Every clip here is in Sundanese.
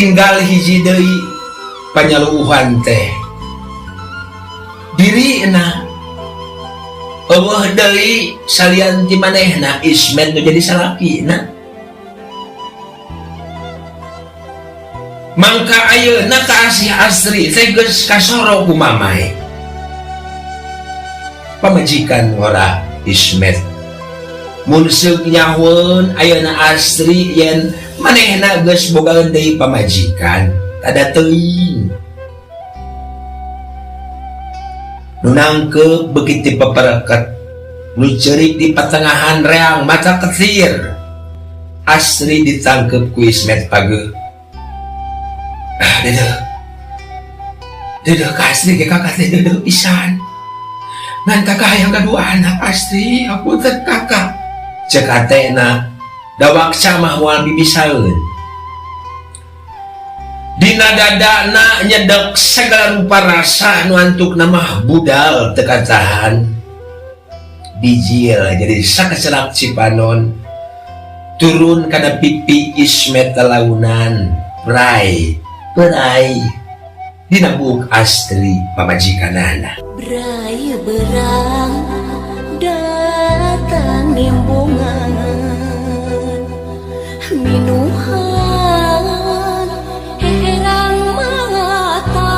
tinggal hiji deui panyaluuhan teh dirina eueuh deui salian ti manehna Ismet nu jadi salakina. Mangka ayeuna kaasih Asri teh geus kasoro ku mamai pamajikan ora Ismet mun seuk nyaweun ayeuna Asri yen manehna geus bogaeun deui pamajikan tada teuing nu nangkep begitu paparekat nu cerik di patengahan reang mata ketir. Asri ditangkep ku Ismet pageuh. Dedeh ka Asri ke kakak teh dedeh pisan ngan kakak hayang gadua anak Asri aku teh kakak cek atena dawaksa mah moal bibisaeun dina dadana nyedek segala rupa rasa nu antukna mah budal teu katahan bijil jadi sakecelak Cipanon turun kana pipi Ismet launan prai dina buuk Asri pamajikanana. Brai berang datang nimbungan minuhan herang mata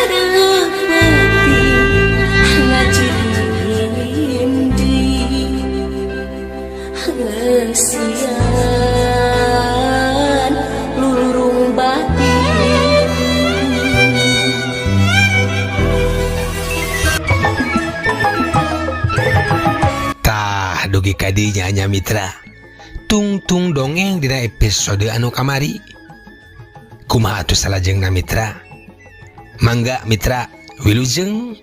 repeti ngacirindi ngesian lurung batin. Tah dugi kadinya nya mitra tungtung dongeng dina episode anu kamari kumaha atuh salajengna mitra mangga mitra wilujeng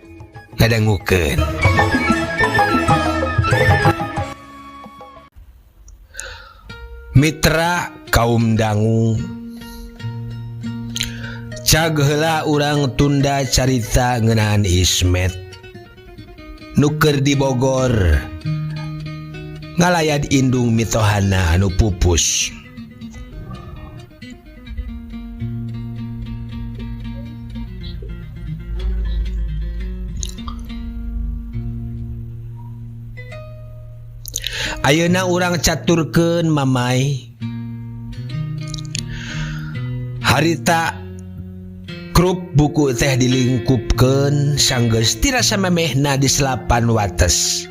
ngadangukeun. Mitra kaum dangu cag heula urang tunda carita ngeunaan Ismet nu keur di Bogor ngalayad indung mitohana anu pupus. Ayeuna urang caturkeun mamai harita grup buku teh dilingkupkeun sanggeus tirasa memehna di selapan wates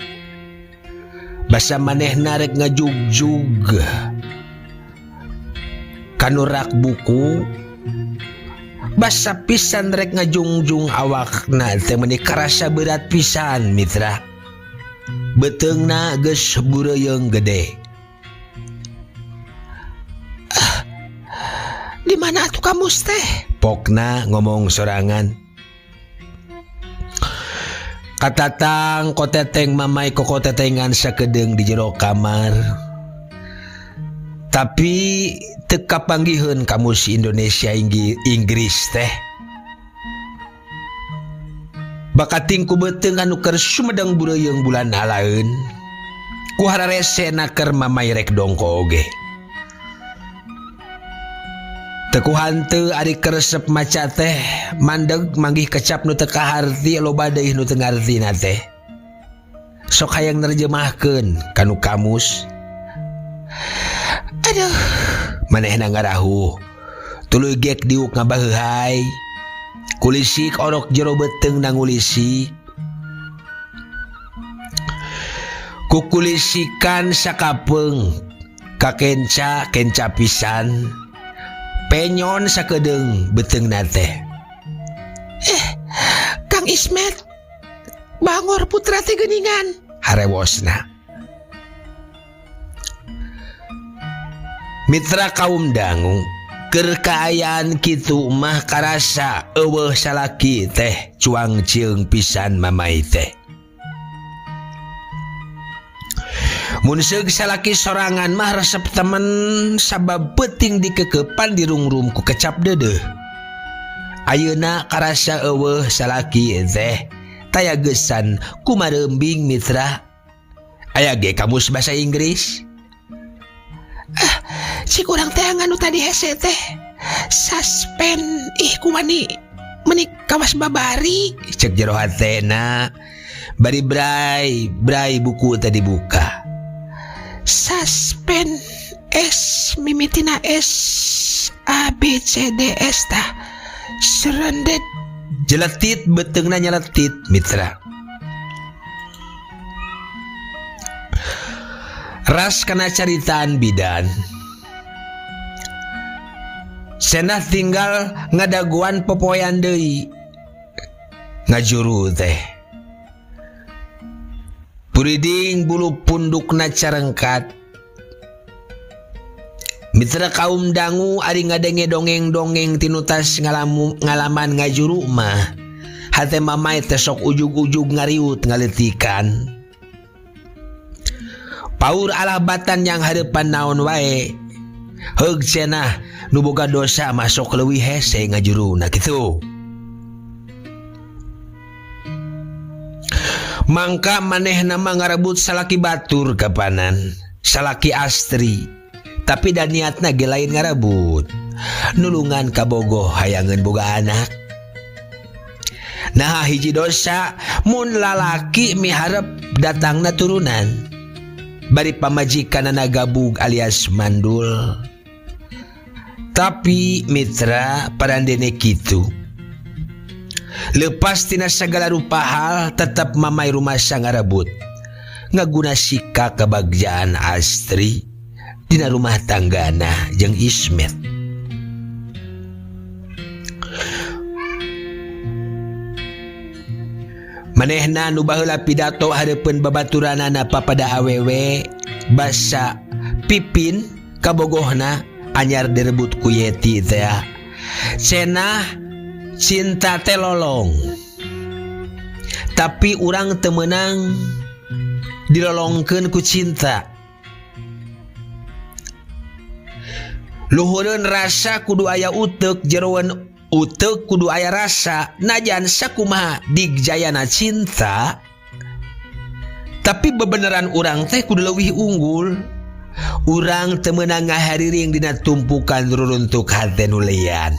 basa manehna rek ngajugjug kanu rak buku basa pisan rek ngajungjung awakna teh meuni karasa berat pisan mitra beteungna geus bureuyeng gede. Di mana atuh kamu teh? Pokna ngomong sorangan. Katatang koteteng mamai kokotetengan sakedeung di jero kamar. Tapi teu kapanggihun kamus Indonesia Inggris teh. Bakating ku beteung anu keur sumedang bureuyeng bulan halaeun. Ku hararesena keur mamai rek dongko oge. Teku hanteu ari keresep maca teh mandeg manggih kecap nu teu kaharti loba deui nu teu ngartina teh. Sok hayang nerjemahkeun kanu kamus. Aduh, manehna ngarahu. Tuluy gek diuk ngabaheuhai. Kulisik orok jero beteung nangulisi. Kukulisikan sakapeung ka kenca pisan. Penyon sakedeung beteungna teh. Kang Ismet, bangor putra teh geuningan, harewosna. Mitra kaum dangu, keur kaayaan kitu mah karasa eueuh salaki teh cuang cieung pisan mamai teh. Mun seug salaki sorangan mah resep temen sabab peuting dikekepan di rungrum ku kecap dedeuh. Ayeuna karasa eueuh salaki teh tayagesan kumareumbing mitra. Aya ge kamus basa Inggris. si kurang teh nganu tadi hese teh suspend kumani menik kawas babari cek jero hatena bari bray buku tadi buka suspend S mimitina S A B C D S tah serendet jeletit betengna nyeletit mitra ras kana caritaan bidan senah tinggal ngadaguan popoyan deui ngajuru teh puriding bulu pundukna carengkat mitra kaum dangu ari ngadenge dongeng-dongeng tinutas ngalaman ngajuru mah hate mamai teh sok ujug-ujug ngariut ngaletikan paur alabatan yang harapan naon wae heug cenah nu boga dosa masuk leuwih hese ngajuruna kitu mangka manehna mah ngarebut salaki batur kapanan salaki astri tapi dan niatna ge lain ngarebut nulungan kabogoh hayangeun boga anak nah hiji dosa mun lalaki miharep datangna turunan bari pamajikanana gabug alias mandul tapi mitra parandene kitu lepas tina segala rupa hal tetap mamai rumasa ngarebut ngaguna sika kebagjaan astri dina rumah tanggana jeung Ismet manehna nu baheula pidato hareupeun babaturanana papada awewe basa pipin kabogohna anyar direbut ku Yeti teh cenah cinta teh lolong tapi urang teu meunang dilolongkeun ku cinta luhureun rasa kudu aya uteuk jeroan uteuk kudu aya rasa najan sakumaha digjayana cinta tapi bebeneran urang teh kudu leuwih unggul urang teu meunang ngahariring dina tumpukan ruruntuk hate nu lian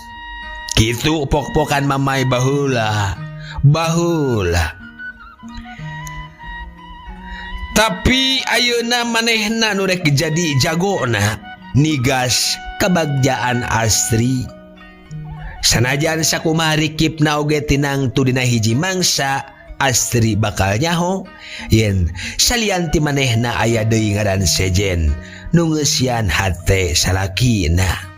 kitu pok-pokan mamai baheula tapi ayeuna manehna nu rek jadi jagona nigas kebagjaan astri sanajan sakumaha rikipna oge tinangtu dina hiji mangsa astri bakal nyaho yen salianti manehna aya deui ngaran sejen nu ngeusian hate salakina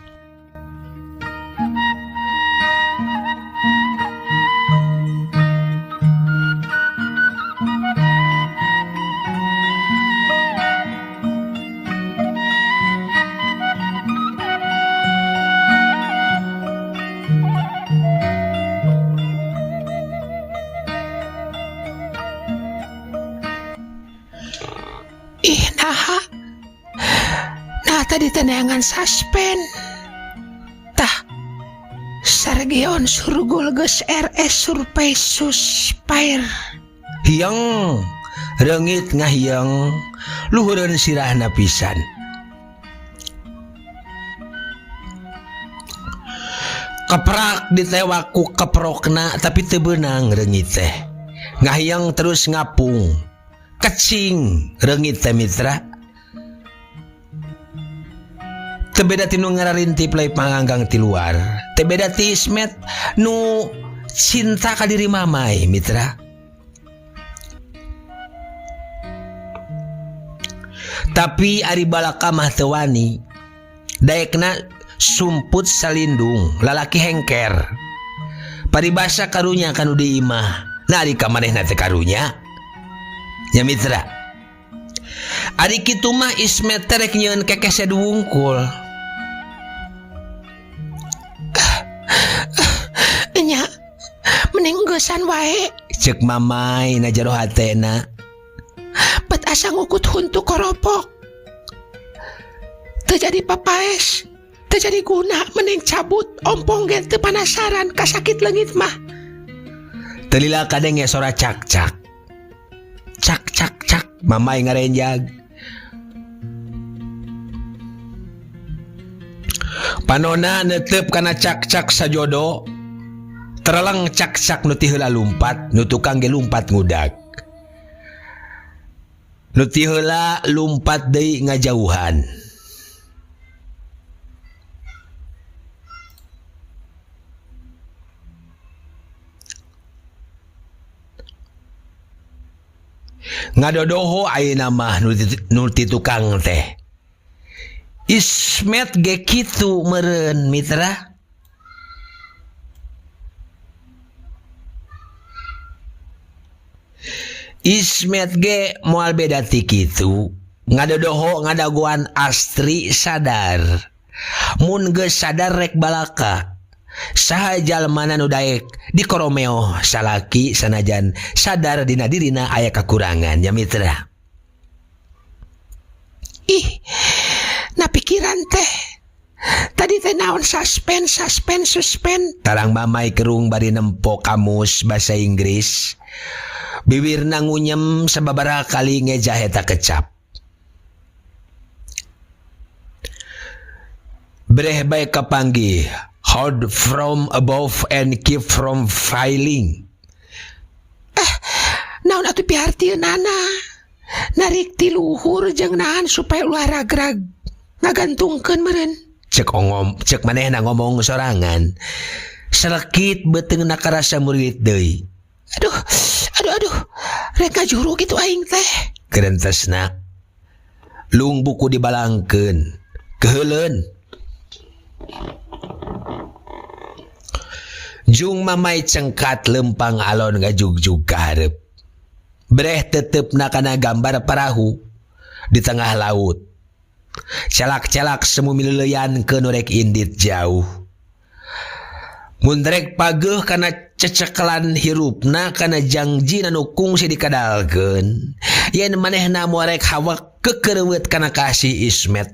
tadi teneangan suspend tah Sargeon surgul geus RS survei suspire hiang reungit ngahiang luhureun sirahna pisan keprak ditewak ku keprokna tapi teu beunang reungit teh ngahiang terus ngapung kecing reungit teh mitra tebeda ti nu ngararintip lay panganggang ti luar tebeda ti Ismet nu cinta ka diri mamai mitra tapi ari balaka mah teu wani daekna sumput salindung lalaki hengker paribasa karunya kanu di imah nah ari ka manehna teh karunya nya mitra ari kitu mah Ismet teh rek nyieun kekese duwungkul nya mending geusan wae cek mamai na jero hatena bet asa ngukut huntu koropok teu jadi papaes teu jadi guna mending cabut ompong ge teu panasaran kasakit leungit mah teu lila kadeng ya sora cak-cak mamai ngarenjag Panona netep kana cak-cak sajodo tereleng cak-cak nu ti heula lumpat nu tukang ge lumpat ngudag nu ti heula lumpat deui ngajauhan. Ngadodoho ayeuna mah nu ti tukang teh Ismet ge kitu meureun mitra. Ismet ge moal beda ti kitu. Ngadodoho ngadaguan Astri sadar. Mun geus sadar rek balaka. Saha jalmana nu daek di koromeo salaki sanajan sadar dina dirina aya kakurangan ya mitra. Ih, na pikiran teh. Tadi teh naon suspen. Tarang mamai kerung bari nempo kamus bahasa Inggris. Bibirna ngunyem sababaraha kali ngejah eta kecap. Breh bae kapanggih. Hold from above and keep from filing. Naon atuh pihartieunana? Narik ti luhur jeung nahan supaya ulah ragrag ngagantungkeun meureun. Cek manehna ngomong sorangan. Selekit beuteungna karasa murid deui. Aduh. Rek ngajuru kitu aing teh. Kerentesna. Lung buku dibalangkeun. Keheuleun. Jung mamai cengkat lempang alon ngajugjug ka hareup. Breh tetepna kana gambar perahu di tengah laut. Calak-calak semu mileuleyan ke norek indit jauh. Mun rek pageuh kana cecekelan hirupna kana jangjina nu kungsi dikadalkeun. Yen manehna moal rek hawak kekereuweut kana kasih Ismet.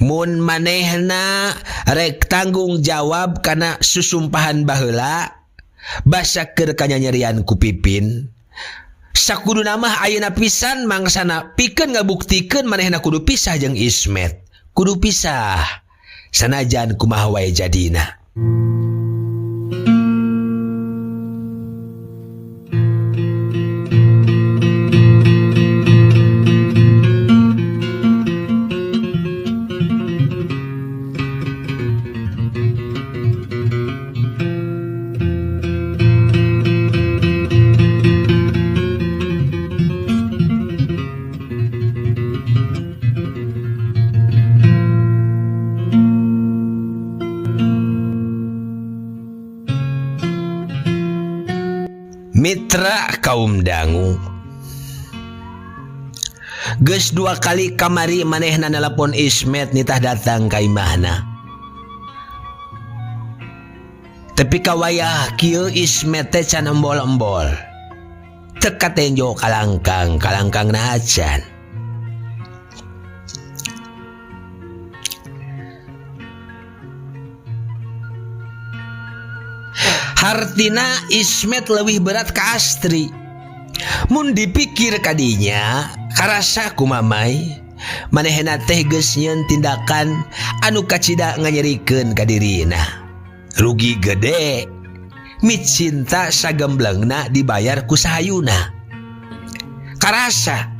Mun manehna rek tanggung jawab kana susumpahan baheula basa keur kanyanyerian ku Pipin. Sakuduna mah ayeuna pisan mangsana pikeun ngabuktikeun manehna kudu pisah jeung Ismet. Kudu pisah sanajan kumaha wae jadina. Mitra kaum dangu. Geus 2 kali kamari manehna nelpon Ismet nitah datang ka imahna. Tapi kawayah kieu Ismet teh can embol-embol. Teu katenjo kalangkang na acan. Hartina Ismet leuwih berat ka Astri. Mun dipikir kadinya karasa kumamai manehna teh geus nyieun tindakan anu kacida nganyerikeun ka dirina. Rugi gede. Micinta sagemblengna dibayar ku sahayuna. Karasa.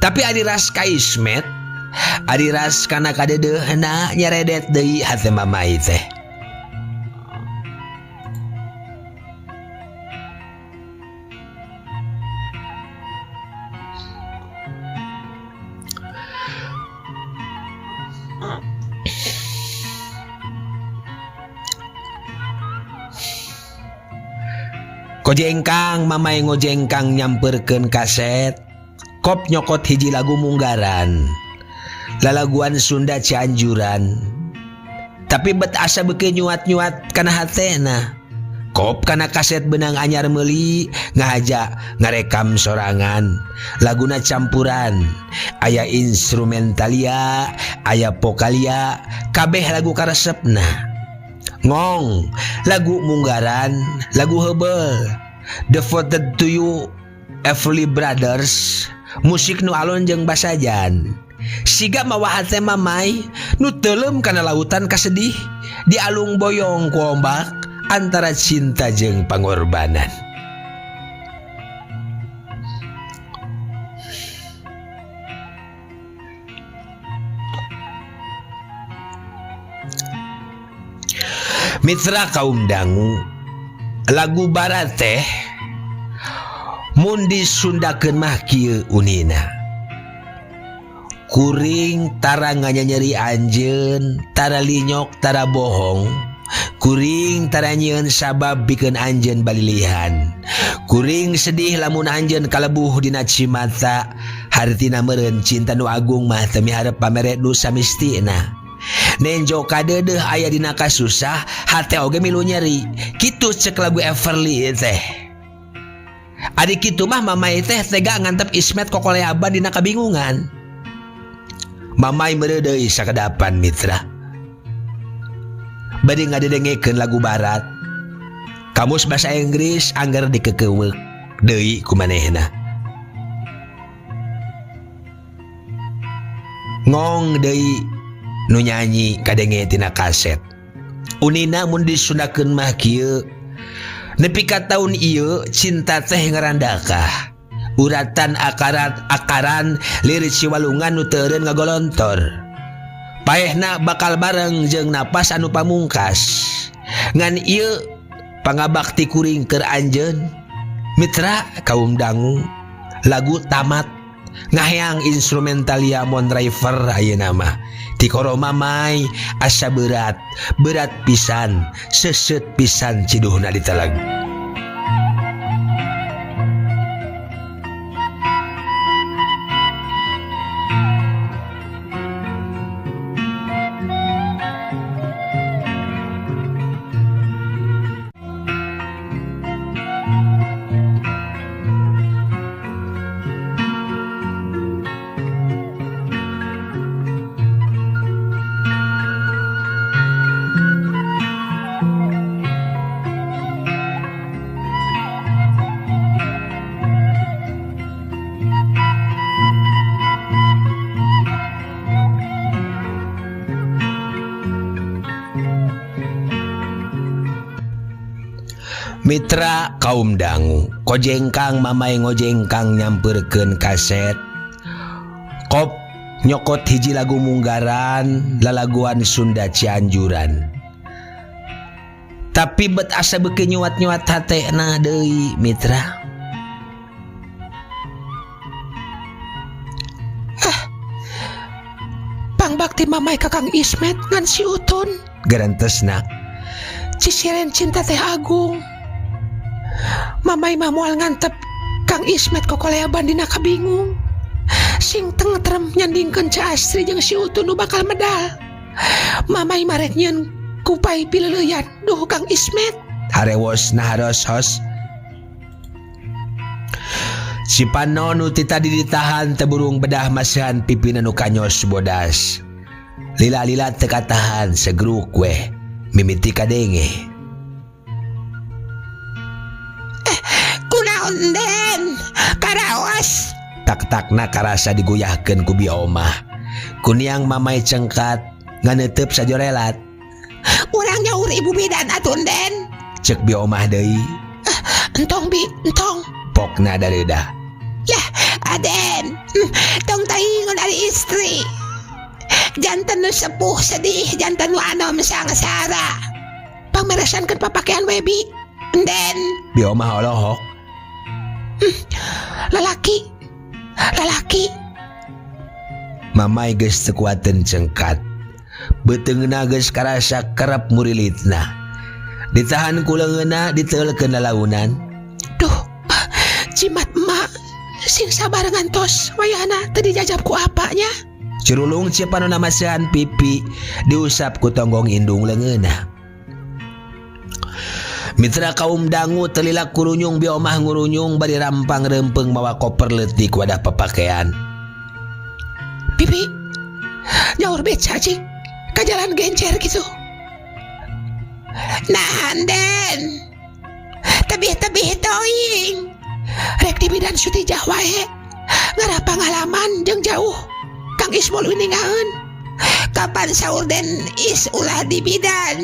Tapi adiras ka Ismet, adiras kana kadedeuna nyeredet deui hate mamai teh. Kojengkang mamai ngojengkang nyamperkeun kaset. Kop nyokot hiji lagu munggaran. Lalaguan Sunda Cianjuran. Tapi bet asa beukeun nyuat-nyuat kana hatena. Kop kana kaset benang anyar meuli ngahaja ngarekam sorangan. Laguna campuran. Aya instrumentalia, aya vokalia, kabeh lagu karesepna. Ngong, lagu munggaran, lagu hebel, Devoted to You, Everly Brothers, musik nu alon jeung basajan, siga mawa hate mamai nu telem kana lautan kasedih di alung boyong ku ombak antara cinta jeung pangorbanan. Mitra kaum dangu, lagu barat teh mun disundakeun mah kieu unina. Kuring tara nganyeri anjeun, tara linyok, tara bohong. Kuring tara nyieun sabab bikeun anjeun balilihan. Kuring sedih lamun anjeun kalebuh dina cimata, hartina meureun cinta nu agung mah teu miharep pamere nu samistina. Nenjo kadeudeung aya dina kasusah, hate oge milu nyeri. Kitu cek lagu Everly teh. Adi kitu mah mamai teh tega ngantep Ismet kokoleaban dina kabingungan. Mamai meureuh deui sakedapan mitra. Bade ngadedengekeun lagu barat. Kamus basa Inggris angger dikekeuweuk deui ku manehna. Ngong deui nu nyanyi kadenge tina kaset. Unina mun disundakeun mah kieu, nepi ka taun ieu cinta teh ngarandakah. Uratan akaran lirik Siwalungan nu teu eureun ngagolontor. Paehna bakal bareng jeung napas anu pamungkas. Ngan ieu pangabakti kuring keur anjeun. Mitra kaum dangu, lagu tamat. Ngahayang instrumentalia Mon Driver ayeuna mah. Ti koro mamai asa berat pisan, seuseut pisan ciduhna diteleg. Mitra kaum dangu, kojengkang mamai ngojengkang nyamperkeun kaset. Kop nyokot hiji lagu munggaran lalaguan Sunda Cianjuran. Tapi bet asa beuki nyuat-nyuat hatena deui mitra. Pangbakti mamai kakang Ismet ngan si Utun garantesna. Cisiren cinta teh agung. Mamai mah moal ngantep Kang Ismet kokoleaban dina kabingung. Sing tengetrem nyandingkeun Ca Astri jeung si Utun nu bakal medal. Mamai marek nyieun kupai pileuleyan duh Kang Ismet. Harewos na haros-hos. Si Pano nu ti tadi ditahan teburung bedah masihan pipina nu kanyos bodas. Lila-lila teu katahan segeruk weh mimiti kadenge. Kunaon den? Karaos. Tak-takna karasa diguyahkeun ku bieu omah. Kuniang mamai cengkat nganeuteub sajorelat. Urang nyaur ibu bidan atun den. Cek bieu omah deui. Entong bi, entong. Pokna dareudah. Yah, aden. Tong taingon ari istri. Janten nu sepuh sedih, janten nu anom sangsara. Pangmeresankeun papakean webi. Den. Bieu omah olohok. Lalaki. Mamai geus teu kuateun cengkat. Beuteungna geus karasa kerep murilitna. Ditahan ku leungeunna diteulkeun lalaunan. Duh, jimat emak sing sabar ngantos wayahna teu dijajab ku apanya. Curulung Cipano namasihan pipi diusap ku tonggong indung leungeunna. Mitra kaum dangu telila kurunyung bieu omah ngurunyung bari rampang rempeng mawa koper leutik wadah papakean. Pipi, nyaur beca cik, ka jalan gencer gitu. Nahan den, tebih-tebih toing. Rek di bidan Sutijah wae, ngarah pangalaman jeung jauh. Kang Ismol winingaeun. Kapan sahur den is ulah dibidan.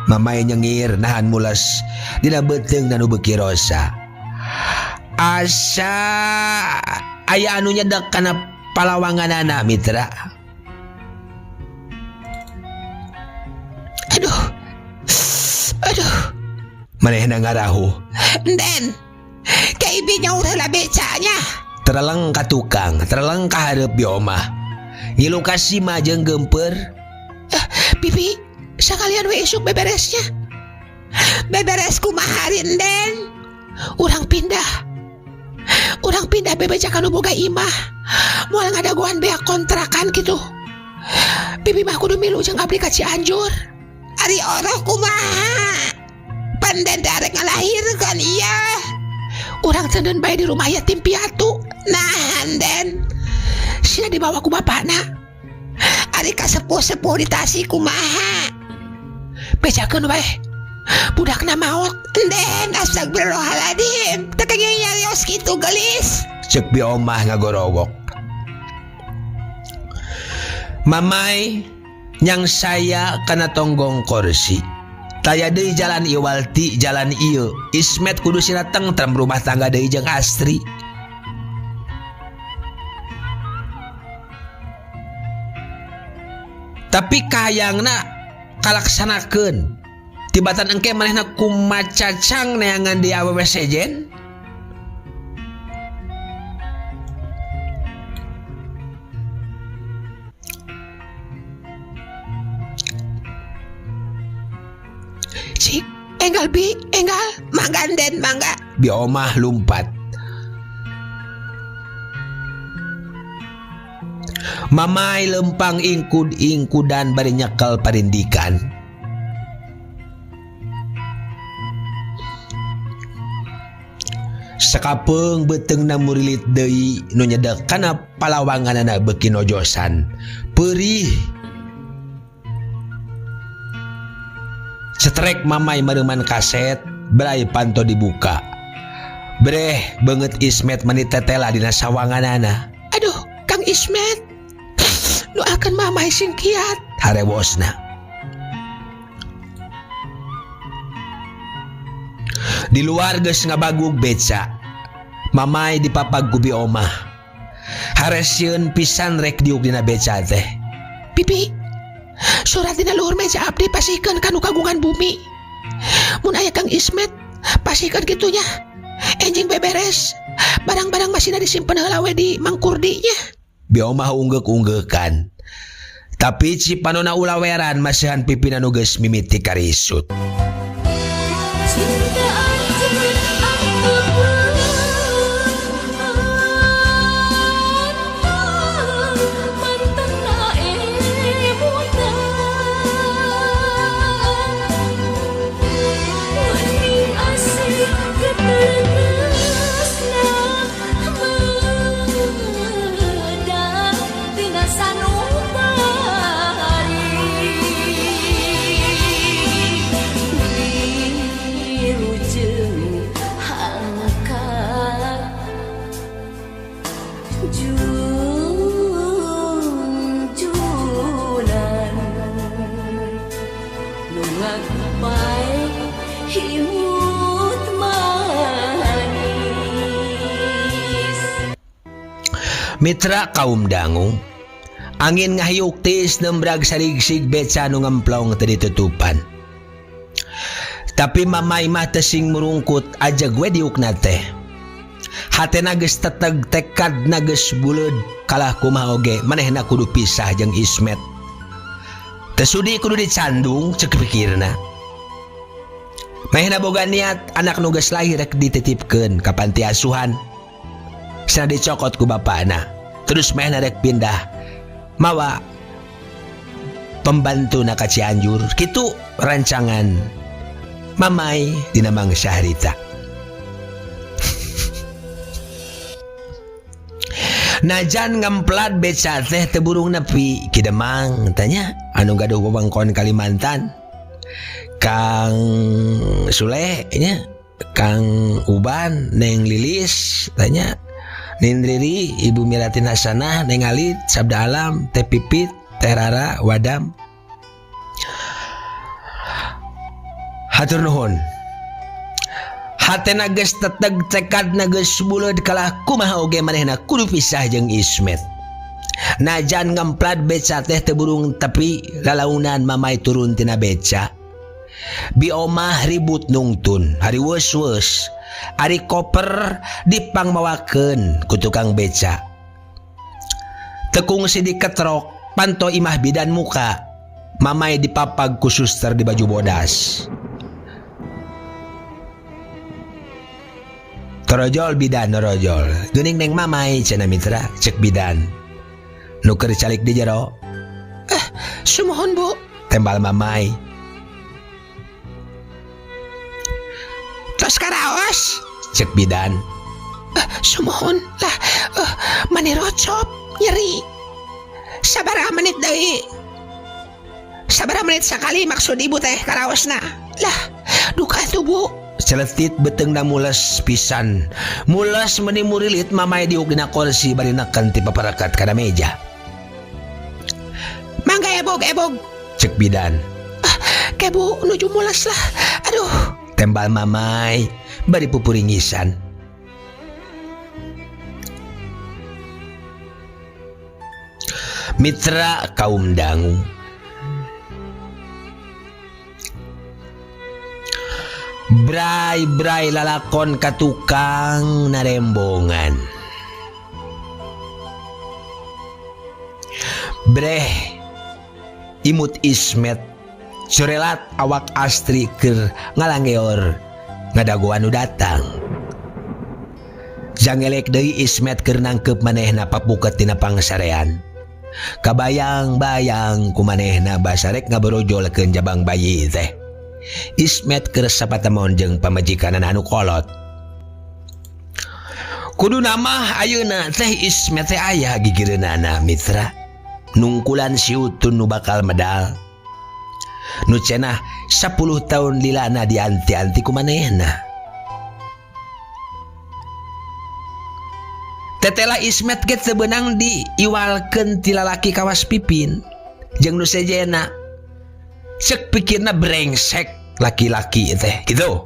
Mamay nyengir nahan mulas dina beuteung nu beuki rosa. Asa aya anu nyedak kana palawanganana mitra. Aduh. Manehna ngarahu. Den, kaibinya urang becanya. Tereleng ka tukang, tereleng ka hareup di omah. Ngilu ka Sima jeung Gempeur. Pipi, sakalian we isuk beberesnya. Beberes kumaha Den? Urang pindah bebeja kanu boga imah. Moal ngadaguan bea kontrakan gitu. Pipi mah kudu milu jeung abdi ka Cianjur. Ari oroh kumaha? Panden darek ngalahirkan iya. Urang tenden bae di rumah yatim piatu. Nah, Den. Sina dibawa ku bapakna. Ari ka sepuh-sepuh di Tasik kumaha? Bejakeun wae. Budakna maot. Den, astagfirullahaladzim. Teu nyarios kitu gelis. Cek bi omah ngagorowok. Mamay nyang saya kana tonggong kursi. Taya deui jalan ieu Walti, jalan ieu Ismet kudu sina tentrem rumah tangga deui jeung Astri. Tapi kahayangna kalaksanakeun. Tibatan engke manehna kumacacang neangan di awewe sejen. Cik, enggal mangga Den, mangga. Bi omah lumpat. Mamay lempang ingkud-ingkudan bari nyekel parindikan. Sakapeung beteungna murilit deui nu nyedak kana palawanganana beuki nojosan. Peurih. Cetrek Mamay mereuman kaset, berai panto dibuka. Breh beungeut Ismet meni tetela dina sawanganana. Aduh, Kang Ismet. Doakeun Mamay sing kiat, harewosna. Di luar geus ngabagug beca. Mamay dipapag ku bi omah. Haresieun pisan rek diuk dina beca teh. Pipi, surat dina luhur meja abdi pasikeun kanu kagungan bumi. Mun aya Kang Ismet, pasikeun kitunya. Enjing beberes. Barang-barang masih disimpen heula we di mangkurdinya. Bi omah unggek-unggekan. Tapi cipanona ulaweran masihan pipina nu geus mimiti karisut. Mitra kaum dangu, angin ngahiyuk tis nembrag sarigsig beca nu ngemplong teu ditutupan. Tapi Mamay mah teu sing murungkut ajeg we diukna teh. Hatena geus teteg tekadna geus buleud kalah kumaha oge manehna kudu pisah jeung Ismet. Teu sudi kudu dicandung ceuk pikirna. Manehna boga niat anak nu geus lahir rek dititipkeun ka panti asuhan. Sana dicokot ku bapakna. Terus manehna rek pindah mawa pembantuna ka Cianjur. Kitu rancangan Mamay dina mangsa harita. Najan ngemplat beca teh teu burung nepi ki Demang tanya anu gaduh wewengkon Kalimantan. Kang Sule nya, Kang Uban, Neng Lilis tanya Nindriri, Ibu Miratin Hasanah, Neng Alit, Sabda Alam, Teh Pipit, Teh Rara, Wadam. Hatur nuhun. Hatena geus teteg tekadna geus buleud kalah kumaha oge manehna kudu pisah jeung Ismet. Najan ngemplat beca teh teu burung tapi lalaunan mamai turun tina beca. Bi omah ribut nungtun, hari weus-weus, ari koper dipangmawakeun ku tukang beca. Tekung si diketrok, panto imah bidan muka, mamai dipapag ku suster di baju bodas. Torojol bidan norojol, geuning neng mamai cenah mitra, cek bidan. Nu keur calik di jero. Sumohon Bu, tembal mamai. Tos karaos, cek bidan. Sumohon lah, mani rocop, nyeri. Sabaraha menit deui. Sabaraha menit sakali maksud ibu teh karaosna. Lah, duka tuh Bu. Celetit betengna mules pisan. Mules meni murilit mamai diuk dina kursi bari nekan ti paparakat kana meja. Mangga ebog, cek bidan. Kebu nuju mules lah. Aduh, tembal mamai bari pupuringisan. Mitra kaum dangu. Brai-brai lalakon ka tukang narembongan. Breh imut Ismet surelat awak Astri keur ngalanggeor ngadagoan nu datang. Jangelek deui Ismet keur nangkep manehna papuket tina pangsarean. Kabayang-bayang ku manehna basarek ngaborojolkeun jabang bayi teh. Ismet keur sapatemon jeung pamajikanana anu kolot. Kudu nama ayeuna teh Ismet teh aya gigireunana mitra. Nungkulan si Utun nu bakal medal. Nu cenah 10 tahun lilana dianti-anti ku manehna. Tetela Ismet ge teu beunang diiwalkeun ti lalaki kawas pipin jeung nu sejena. Cek pikirna brengsek laki-laki teh gitu.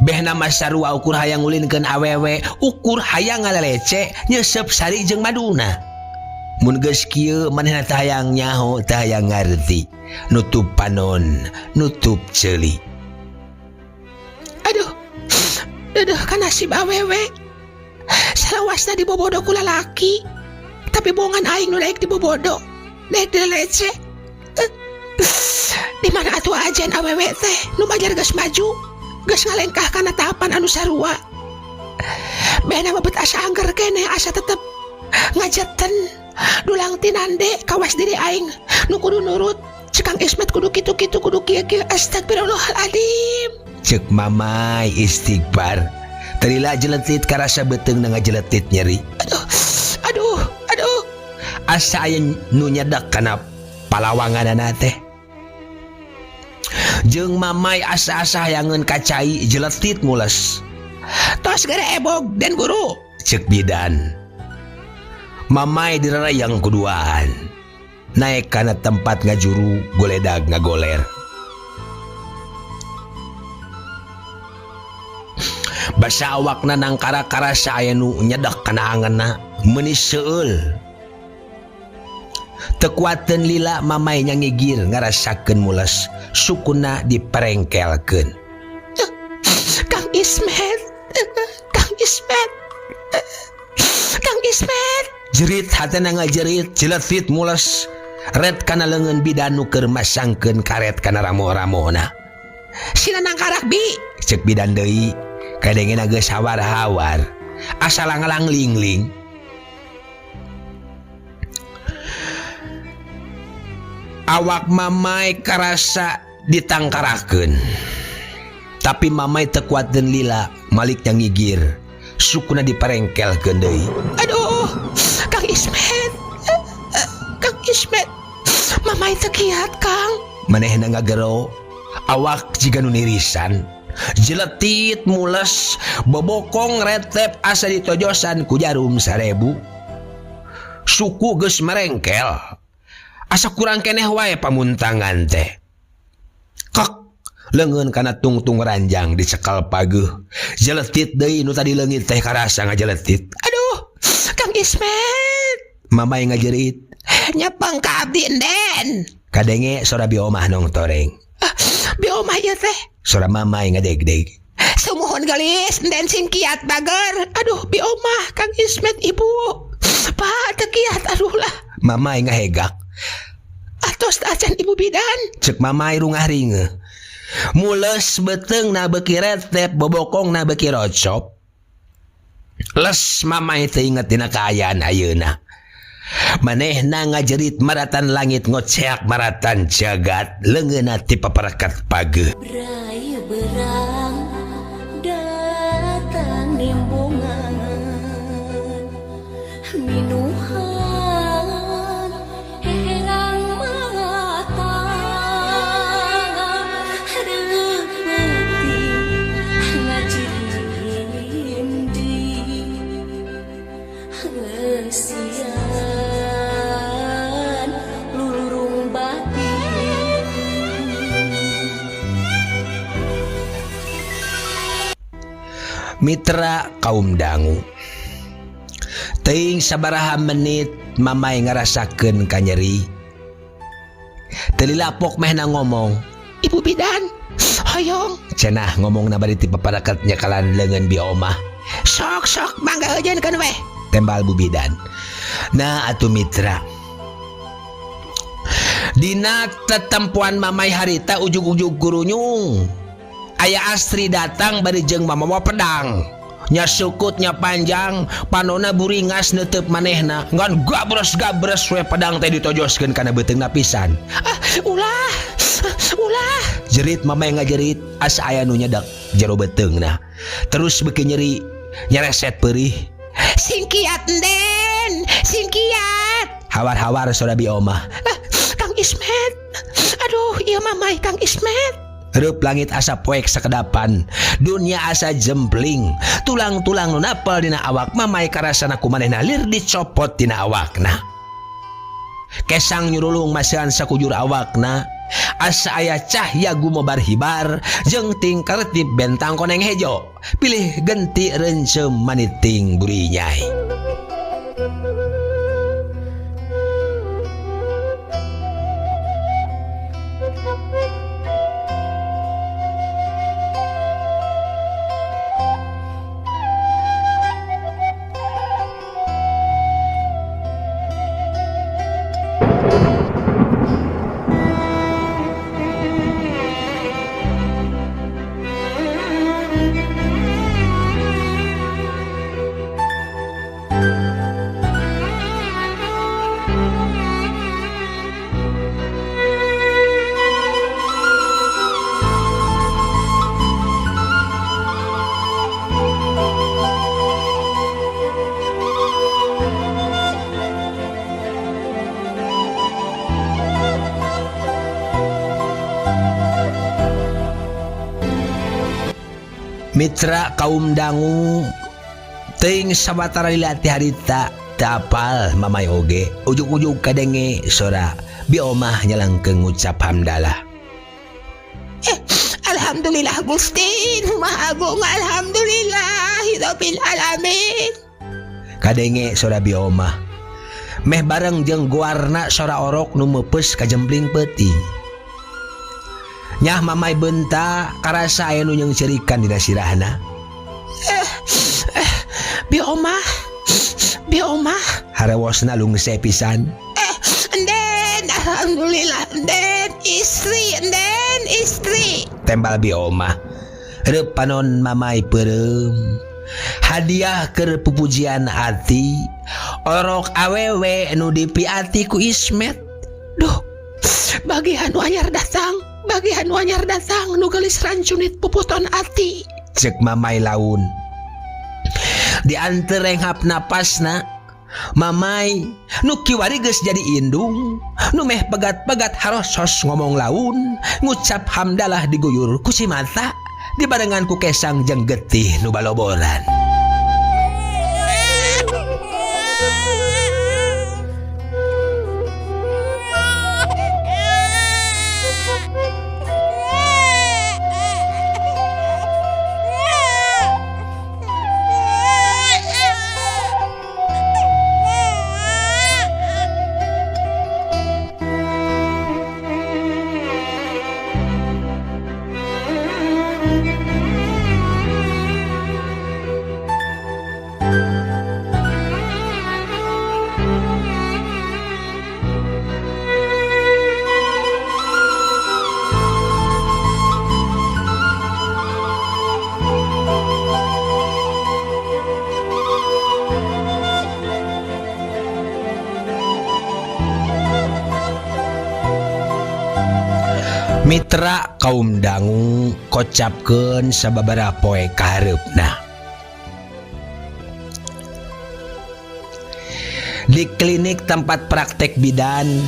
Beh nama sarua ukur hayang ngulinkeun awewe, ukur hayang ngalalece nyesep sari jeung maduna. Mun geus kieu manehna teh hayang nyaho, teh hayang ngarti. Nutup panon, nutup ceuli. Aduh kan nasib awewe. Salawasna dibobodo ku lalaki. Tapi bohongan aing nu daek dibobodo. Naik dilece. Di mana atuh ajen awewe teh nu bajar geus maju, geus ngalengkah kana tahapan anu sarua. Bena mebet asa angger keneh asa tetep ngajeten dulang tinande kawas diri aing nu kudu nurut. Cekang Ismet kudu kitu-kitu kudu kieu-kieu. Astagfirullahaladzim. Cek mamai istighfar. Terila jeletit karasa beteung na ngajeletit nyeri. Aduh. Asa aya nu nyedak kana palawanganana teh. Jeung mamai asa-asa hayangeun kacai jeletit mules. Tos gara ebog den guru, cek bidan. Mamai dirarayang kuduaan. Naik kana tempat ngajuru goledag ngagoler. Basa awakna nangkara karasa aya nu nyedak kana angeunna meuni seueul. Tekuaten lila mamai nyangigir ngarasakeun mules sukuna diperengkelkeun. Kang Ismet. Jerit hatena ngajerit ciletit mules red kana leungeun bidan nu keur masangkeun karet kana ramo-ramona. Sina nangkarak bi, cek bidan deui. Kadengena geus hawar-hawar. Asa langalang lingling. Awak mamai karasa ditangkarakeun. Tapi mamai teu kuatkeun lila malik nyangigir. Sukuna diperengkelkeun deui. Aduh, Kang Ismet. Mamai teu kiat, Kang. Manehna ngagero. Awak jiga nu nirisan. jeletit mules bobokong retep asa ditojosan ku jarum 1000 suku geus merengkel asa kurang keneh wae pamuntangan teh kok leungeun kana tungtung ranjang dicekal pageuh jeletit deui nu tadi leungit teh karasa ngajeletit. Aduh Kang Ismet mamai ngajerit nyapang ka abdi enden kadenge sora biomah nong toreng. Biomah ieu teh sora mamai ngadeg-deg. Sumuhun galis enden sing kiat bager. Aduh biomah Kang Ismet ibu pa teu kiat aduh lah mamai ngahegak. Atos acan ibu bidan cek mamai rungah ringe mules beteung na beuki retep bobokong na beuki rocop les mamai teu inget dina kaayaan ayeuna manehna ngajerit maratan langit ngoceak maratan jagat leungeunna ti paparekat pageuh. Berai berang datang nembongan minuhan herang mata repeti ngajirindi ngesian lulurung batin. Mitra kaum dangu teuing sabaraha menit mamai ngarasakeun kanyeri telilapok mehna ngomong ibu bidan hoyong cenah ngomongna bari ti paparekat nyekalan leungeun biomah sok mangga eujeunkeun weh tembal bu bidan. Nah atuh mitra dina tetempuan mamai harita ujug-ujug gurunyung aya Astri datang bari jeung mamawa pedang nya sukutnya panjang panona buringas neuteub manehna ngan gabres we pedang teh ditojoskeun kana beuteungna pisan. Ulah jerit mamai ngajerit asa aya nu nyedak jero beuteungna terus beuki nyeri nyereset peurih singkiat den singkiat hawar-hawar sora biomah. Kang Ismet aduh ieu mamai Kang Ismet. Reup langit asa poek sakedapan dunia asa jempling tulang-tulang nu napal dina awak mamai karasana ku manehna lir dicopot dina awakna kesang nyurulung maseuhan sakujur awakna asa aya cahya gumobar hibar jeung ting karetip bentang koneng hejo pilih genti reuncem maniting buri nyai. Mitra kaum dangu teuing sabatara dilatih harita teu apal mamai oge ujug-ujug kadenge sora biomah nyalangkeun ngucap hamdalah. Alhamdulillah Gusti Maha Agung alhamdulillah rabbil alamin. Kadenge sora biomah meh bareng jeung guarna sora orok nu meupes ka jembling peuting. Nyah mamai benta karasa aya nu nyeung ceurikan dina sirahna. Biomah harewosna lungse pisan. Enden alhamdulillah enden istri tembal biomah. Reup panon mamai peureum hadiah keur pupujian ati orok awewe nu dipiati ku Ismet. Duh bagi anu anyar datang nu gelis rancunit puputon ati cek mamai laun. Di antereng napasna mamai nu kiwari geus jadi indung nu meh pegat-pegat harosos ngomong laun ngucap hamdalah diguyur ku si mata dibarengan ku kesang jeung getih nu baloboran. Mitra kaum dangu kocapkeun sababaraha poe kahareupna. Di klinik tempat praktek bidan,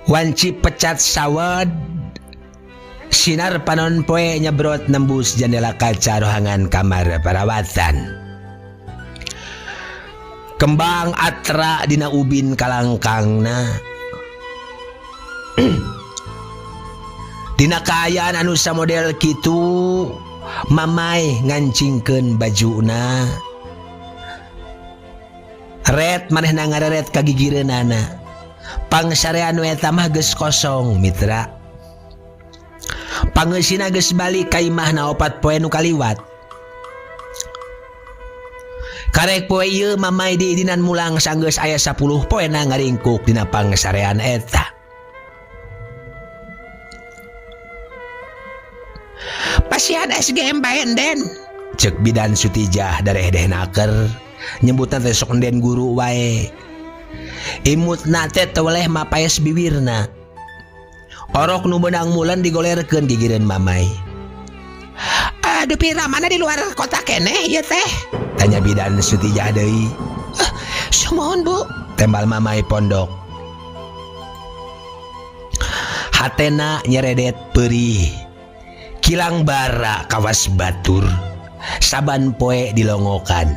wanci pecat sawed, sinar panon poe nyebrot nembus jendela kaca rohangan kamar perawatan. Kembang atra dina ubin kalangkangna. Dina kaayaan anu samodel kitu, mamai ngancingkeun bajuna. Ret manehna ngareret ka gigireunana. Pangsarean we eta mah geus kosong, mitra. Pangeusina geus balik ka imahna 4 poe nu kaliwat. Karek poe ieu mamai diidinan mulang sanggeus aya 10 poena ngaringkuk dina pangsarean eta. Pasihan SGM baen den, cek bidan Sutijah dareh-dehnaker, nyebutna teh sok den guru wae. Imutna teh teu leh mapaes bibirna. Orok nu beunang mulen digolerkeun gigireun mamai. Aduh pira mana di luar kota keneh ieu teh? Tanya bidan Sutijah deui. Sumohon Bu, tembal mamai pondok. Hatena nyeredet perih. Kilang bara kawas batur, saban poe dilongokan.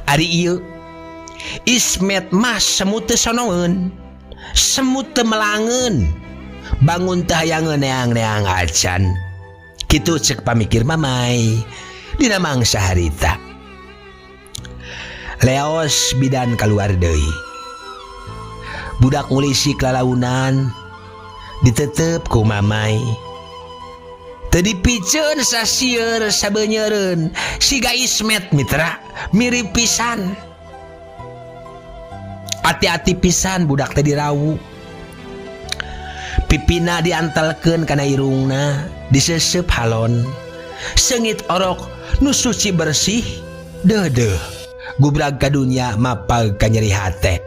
Ari ieu Ismet mah semut teu sonoeun, semut teu melangeun, bangun teh hayang neang-neang acan. Kitu ceuk pamikir mamai dina mangsa harita. Leos bidan kaluar deui. Budak ngulisi kelalaunan ditetep ku mamai. Tadi piceun sasieur sabeunyereun siga Ismet mitra mirip pisan. Hati-hati pisan budak teh dirawu. Pipina diantelkeun kana irungna, diseseup halon. Seungit orok nu suci bersih, deudeuh. Gubrag ka dunya mapag ka nyeri hate.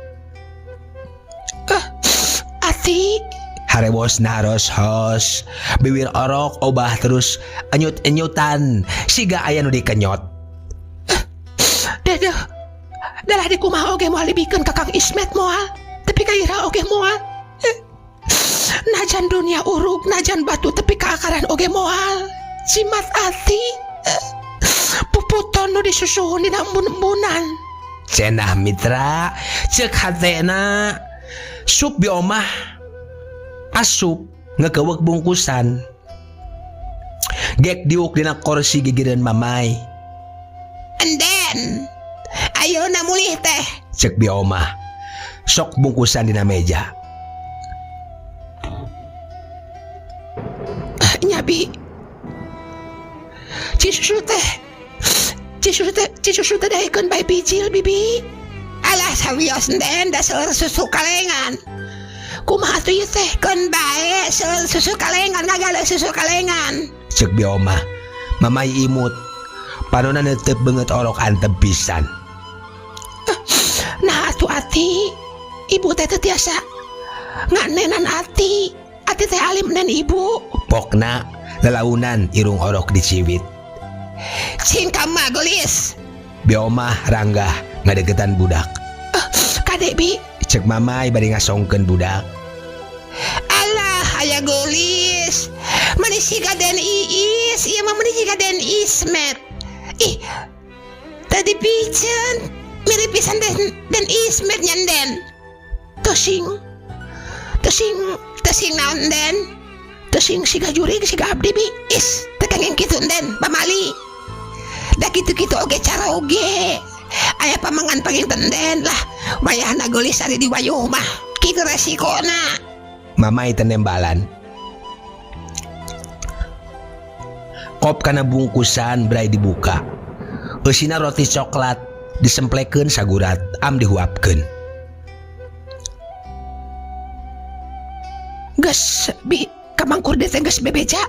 Ati harewos naros hos, bibir orok obah terus enyut-enyutan siga aya nu dikenyot. Dedeh, dalah di kumaha oge moal dibikeun ka Kang Ismet moal, tapi ka ira oge moal. Najan dunia urug, najan batu tapi kaakaran oge moal. Cimat ati, puputon nu disusuhun dina embun-embunan. Cenah mitra, ceuk hatena sup bi omah. Asup ngekewek bungkusan. Gek diuk dina kursi gigireun mamai. Enden, ayeuna mulih teh, cek bi omah. Sok bungkusan dina meja. Nyabi, Cisusu teh daekeun bae bicil bibi. Alah sawios enden da seueur susu kalengan. Kumaha tuh ieu teh keun bae seueur susu kalengan ngagale susu kalengan. Ceuk bi omah, mamai imut. Panonna neuteup beungeut orok antep pisan. Nah atuh ati, ibu teh teu tiasa nganenan ati. Ati teh alim nen ibu. Pokna lelaunan irung orok diciwit. Cing kama gelis. Bi omah ranggah ngadegetan budak. Kade bi, cek mamai bari ngasongkeun budak. Alah aya gelis. Mani siga Den Iis, ieu mah mani siga Den Ismet. Ih, tadi piceun mirip pisan Den Ismet nyan Den. Tosing naon Den. Tosing siga jurig siga abdi bi. Is, tekengeng kitu Den, pamali. Da kitu-kitu oge cara oge. Aya pamangan panginten Den lah. Mayahna gelis ari di wayuh mah. Kitu resikona. Mamai tenembalan. Kop kana bungkusan berai dibuka. Eusina roti coklat disemplekeun sagurat am dihuapkeun. Geus bi kamangkur teh geus bebeja.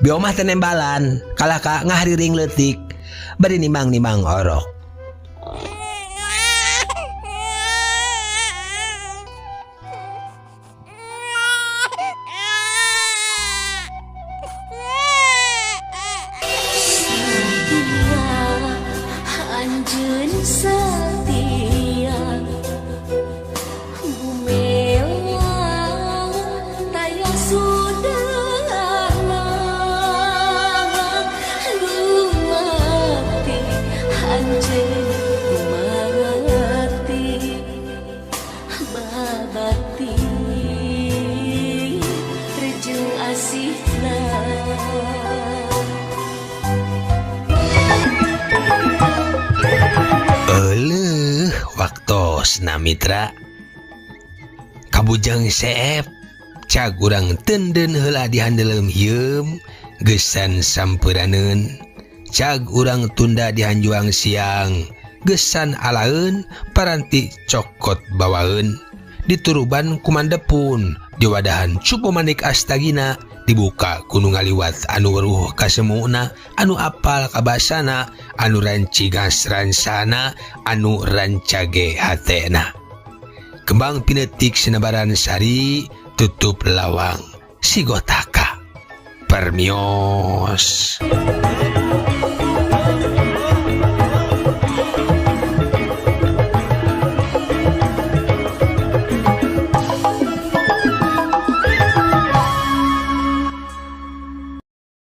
Bi omah tenembalan kalah ka ngahariring leutik bari nimang-nimang orok. Anjeun setia Bumewa taya sudahna Dumati anjeun mati Babati rejeng asihna Waktos na mitra kabujang seep cag urang tenden heula dihandelem hieum gesan sampuraneun cag urang tunda dihanjuang siang gesan alaeun paranti cokot bawaeun dituruban kumandepun diwadahan cupu manik astagina dibuka kuno ngaliwat anu weruh kasemuna anu apal kabasana anu rancigas ransana anu rancage hatena kembang pinetik sinabaran sari tutup lawang sigotaka permios.